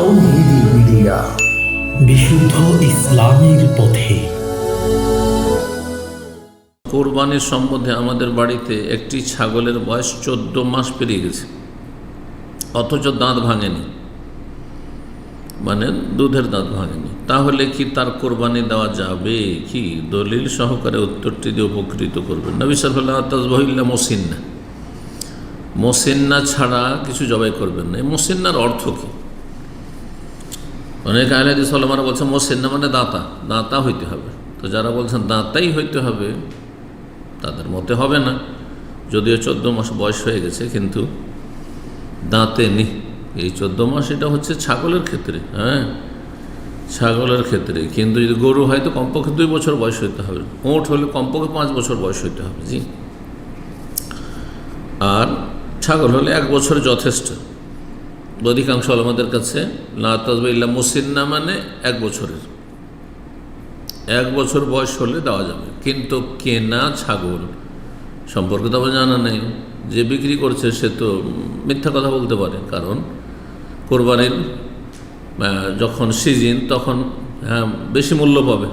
তাওহীদি media, বিশুদ্ধ ইসলামের পথে। কোরবানির সম্বন্ধে আমাদের বাড়িতে একটি ছাগলের বয়স 14 মাস পেরিয়ে গেছে, অথচ দাঁত ভাঙেনি, মানে দুধের দাঁত ভাঙেনি। তাহলে কি তার কোরবানি দেওয়া যাবে কি? দলিল সহকারে উত্তরটি দিয়ে উপকৃত করবেন। নবী সাল্লাল্লাহু আলাইহি ওয়াসাল্লাম মোসিন্না, মোসিন্না ছাড়া কিছু জবাই করবেন না। এই মোসিন্নার অর্থ কি? অনেক আহলে হাদিস ওলামারা বলছেন মোসিন্না মানে দাঁতা, দাঁতা হইতে হবে। তো যারা বলছেন দাঁতাই হইতে হবে তাদের মতে হবে না, যদিও 14 মাস বয়স হয়ে গেছে কিন্তু দাঁতে নেই। এই 14 মাস এটা হচ্ছে ছাগলের ক্ষেত্রে, হ্যাঁ ছাগলের ক্ষেত্রে, কিন্তু যদি গরু হয় তো কমপক্ষে 2 বছর বয়স হইতে হবে, ওঁট হলে কমপক্ষে 5 বছর বয়স হইতে হবে। জি, আর ছাগল হলে 1 বছর যথেষ্ট। অধিকাংশ আমাদের কাছে লা তাজবা ইল্লা মুসিন্না মানে 1 বছরের, 1 বছর বয়স হলে দেওয়া যাবে। কিন্তু কেনা ছাগল সম্পর্কে তো আমার জানা নেই, যে বিক্রি করছে সে তো মিথ্যা কথা বলতে পারে, কারণ কোরবানির যখন সিজন তখন বেশি মূল্য পাবে,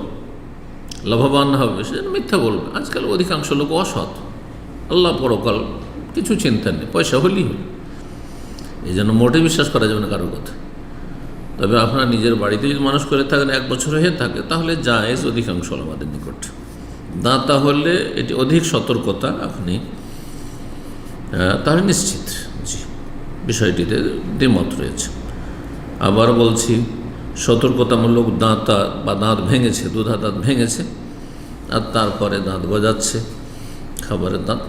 লাভবান হবে, সে মিথ্যা বলবে। আজকাল অধিকাংশ লোক অসৎ, আল্লাহ পরকাল কিছু চিন্তা নেই, পয়সা হলেই হল। এই জন্য মোটে বিশ্বাস করা যাবে না কারোর কথা। তবে আপনারা নিজের বাড়িতে যদি মানুষ করে থাকেন 1 বছর হয়ে থাকে তাহলে জায়েজ অধিকাংশ আমাদের নিকট। দাঁতা হলে এটি অধিক সতর্কতা, আপনি তাহলে নিশ্চিত। জি, বিষয়টিতে দ্বিমত রয়েছে। আবার বলছি, সতর্কতামূলক দাঁতা বা দাঁত ভেঙেছে, দুধা দাঁত ভেঙেছে আর তারপরে দাঁত গজাচ্ছে, খাবারের দাঁত,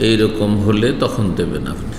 এইরকম হলে তখন দেবেন আপনি।